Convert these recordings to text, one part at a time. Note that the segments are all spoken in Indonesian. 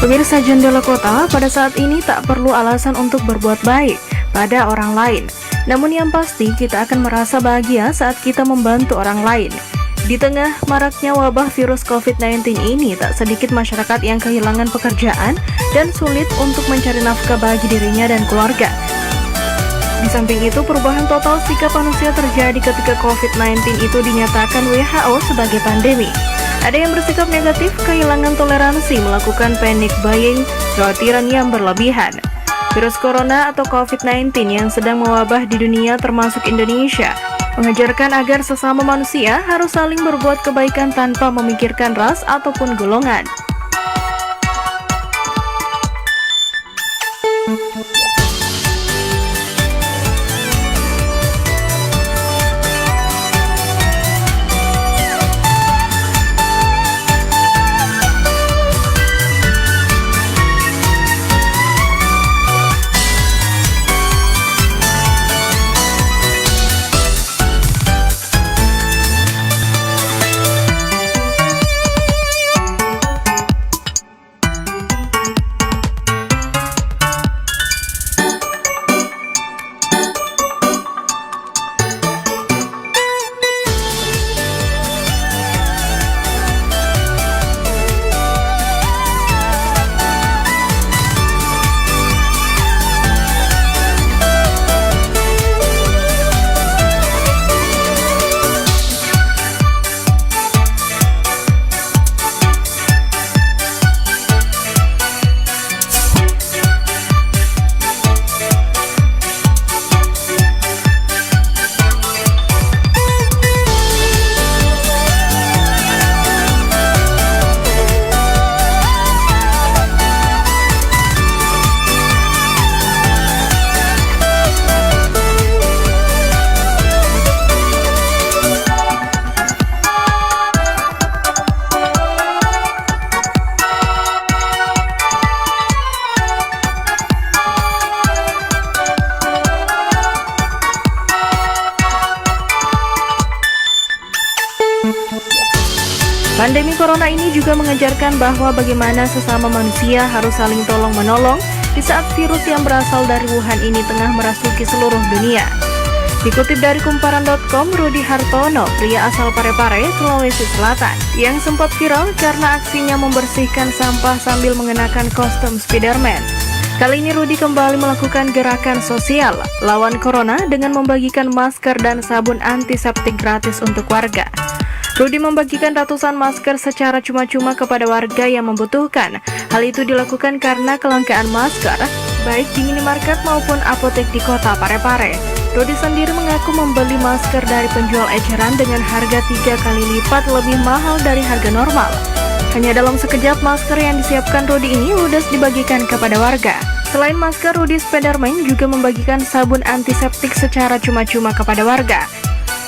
Pemirsa Jendela Kota, pada saat ini tak perlu alasan untuk berbuat baik pada orang lain. Namun yang pasti kita akan merasa bahagia saat kita membantu orang lain. Di tengah maraknya wabah virus COVID-19 ini, tak sedikit masyarakat yang kehilangan pekerjaan dan sulit untuk mencari nafkah bagi dirinya dan keluarga. Di samping itu, perubahan total sikap manusia terjadi ketika COVID-19 itu dinyatakan WHO sebagai pandemi. Ada yang bersikap negatif, kehilangan toleransi, melakukan panic buying, kekhawatiran yang berlebihan. Virus corona atau COVID-19 yang sedang mewabah di dunia termasuk Indonesia mengajarkan agar sesama manusia harus saling berbuat kebaikan tanpa memikirkan ras ataupun golongan. Pandemi corona ini juga mengajarkan bahwa bagaimana sesama manusia harus saling tolong-menolong di saat virus yang berasal dari Wuhan ini tengah merasuki seluruh dunia. Dikutip dari kumparan.com, Rudi Hartono, pria asal Parepare, Sulawesi Selatan, yang sempat viral karena aksinya membersihkan sampah sambil mengenakan kostum Spiderman. Kali ini Rudi kembali melakukan gerakan sosial lawan corona dengan membagikan masker dan sabun antiseptik gratis untuk warga. Rudi membagikan ratusan masker secara cuma-cuma kepada warga yang membutuhkan. Hal itu dilakukan karena kelangkaan masker, baik di minimarket maupun apotek di kota Parepare. Rudi sendiri mengaku membeli masker dari penjual eceran dengan harga 3 kali lipat lebih mahal dari harga normal. Hanya dalam sekejap masker yang disiapkan Rudi ini ludes dibagikan kepada warga. Selain masker, Rudi Spiderman juga membagikan sabun antiseptik secara cuma-cuma kepada warga.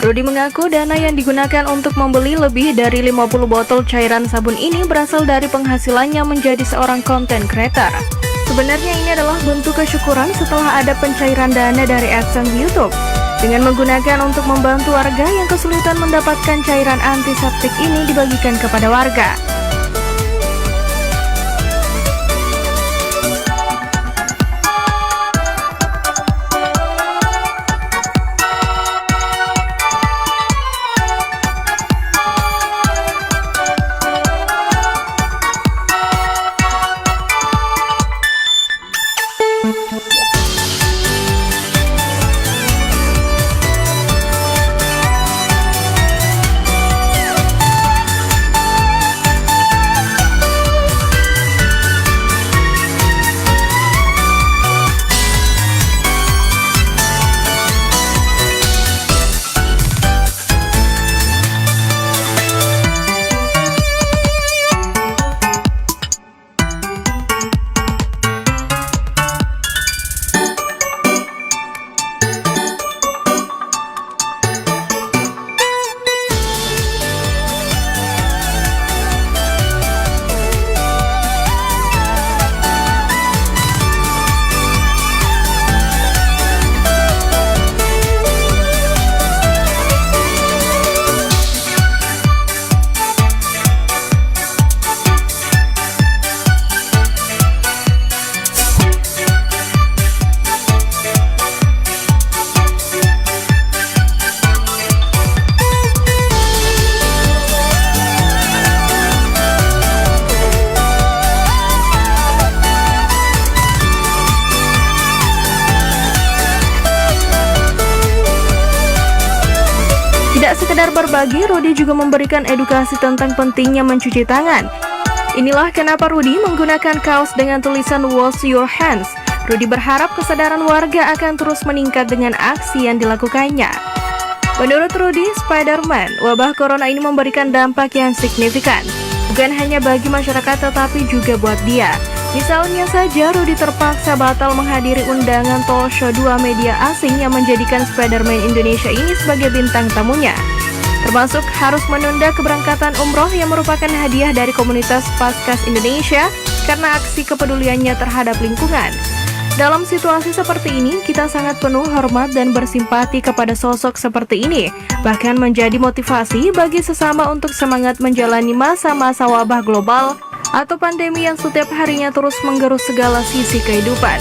Rudi mengaku dana yang digunakan untuk membeli lebih dari 50 botol cairan sabun ini berasal dari penghasilannya menjadi seorang content creator. Sebenarnya ini adalah bentuk kesyukuran setelah ada pencairan dana dari AdSense YouTube dengan menggunakan untuk membantu warga yang kesulitan mendapatkan cairan antiseptik ini dibagikan kepada warga. Tidak sekedar berbagi, Rudy juga memberikan edukasi tentang pentingnya mencuci tangan. Inilah kenapa Rudy menggunakan kaos dengan tulisan Wash Your Hands. Rudy berharap kesadaran warga akan terus meningkat dengan aksi yang dilakukannya. Menurut Rudy, Spider-Man, wabah corona ini memberikan dampak yang signifikan. Bukan hanya bagi masyarakat tetapi juga buat dia. Misalnya saja Rudy terpaksa batal menghadiri undangan talk show 2 media asing yang menjadikan Spider-Man Indonesia ini sebagai bintang tamunya. Termasuk harus menunda keberangkatan umroh yang merupakan hadiah dari komunitas Paskas Indonesia karena aksi kepeduliannya terhadap lingkungan. Dalam situasi seperti ini, kita sangat penuh hormat dan bersimpati kepada sosok seperti ini, bahkan menjadi motivasi bagi sesama untuk semangat menjalani masa-masa wabah global atau pandemi yang setiap harinya terus menggerus segala sisi kehidupan.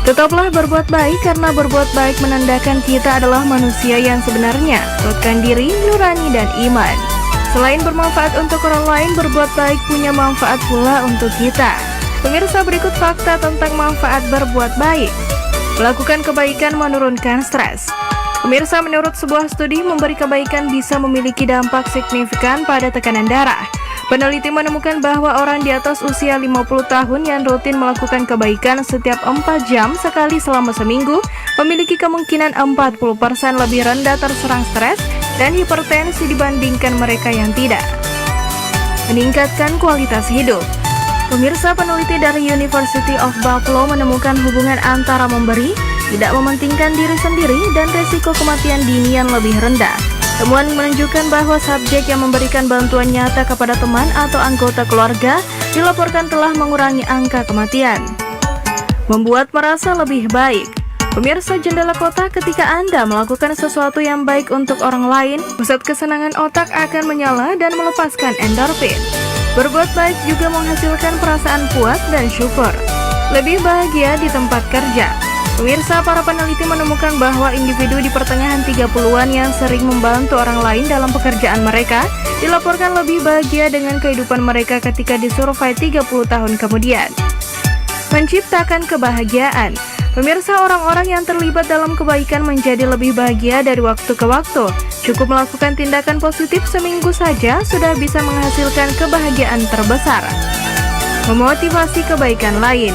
Tetaplah berbuat baik karena berbuat baik menandakan kita adalah manusia yang sebenarnya. Kuatkan diri, nurani, dan iman. Selain bermanfaat untuk orang lain, berbuat baik punya manfaat pula untuk kita. Pemirsa, berikut fakta tentang manfaat berbuat baik. Melakukan kebaikan menurunkan stres. Pemirsa, menurut sebuah studi, memberi kebaikan bisa memiliki dampak signifikan pada tekanan darah. Peneliti menemukan bahwa orang di atas usia 50 tahun yang rutin melakukan kebaikan setiap 4 jam sekali selama seminggu memiliki kemungkinan 40% lebih rendah terserang stres dan hipertensi dibandingkan mereka yang tidak. Meningkatkan kualitas hidup. Pemirsa, peneliti dari University of Buffalo menemukan hubungan antara memberi, tidak mementingkan diri sendiri, dan resiko kematian dini yang lebih rendah. Temuan menunjukkan bahwa subjek yang memberikan bantuan nyata kepada teman atau anggota keluarga dilaporkan telah mengurangi angka kematian. Membuat merasa lebih baik. Pemirsa, jendela kotak, ketika Anda melakukan sesuatu yang baik untuk orang lain, pusat kesenangan otak akan menyala dan melepaskan endorfin. Berbuat baik juga menghasilkan perasaan puas dan syukur. Lebih bahagia di tempat kerja. Pemirsa, para peneliti menemukan bahwa individu di pertengahan 30-an yang sering membantu orang lain dalam pekerjaan mereka dilaporkan lebih bahagia dengan kehidupan mereka ketika disurvei 30 tahun kemudian. Menciptakan kebahagiaan. Pemirsa, orang-orang yang terlibat dalam kebaikan menjadi lebih bahagia dari waktu ke waktu. Cukup melakukan tindakan positif seminggu saja sudah bisa menghasilkan kebahagiaan terbesar. Memotivasi kebaikan lain.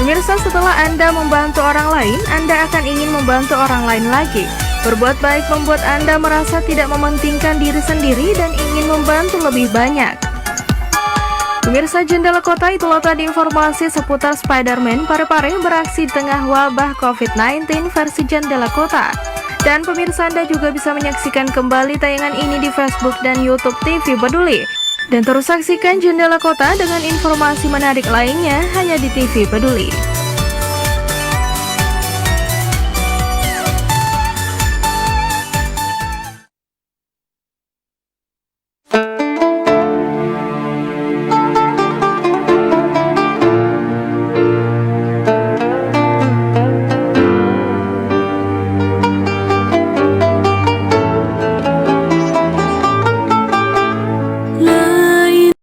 Pemirsa, setelah Anda membantu orang lain, Anda akan ingin membantu orang lain lagi. Berbuat baik membuat Anda merasa tidak mementingkan diri sendiri dan ingin membantu lebih banyak. Pemirsa Jendela Kota, itulah tadi informasi seputar Spider-Man Parepare beraksi di tengah wabah COVID-19 versi Jendela Kota. Dan pemirsa, Anda juga bisa menyaksikan kembali tayangan ini di Facebook dan YouTube TV Peduli. Dan terus saksikan Jendela Kota dengan informasi menarik lainnya hanya di TV Peduli.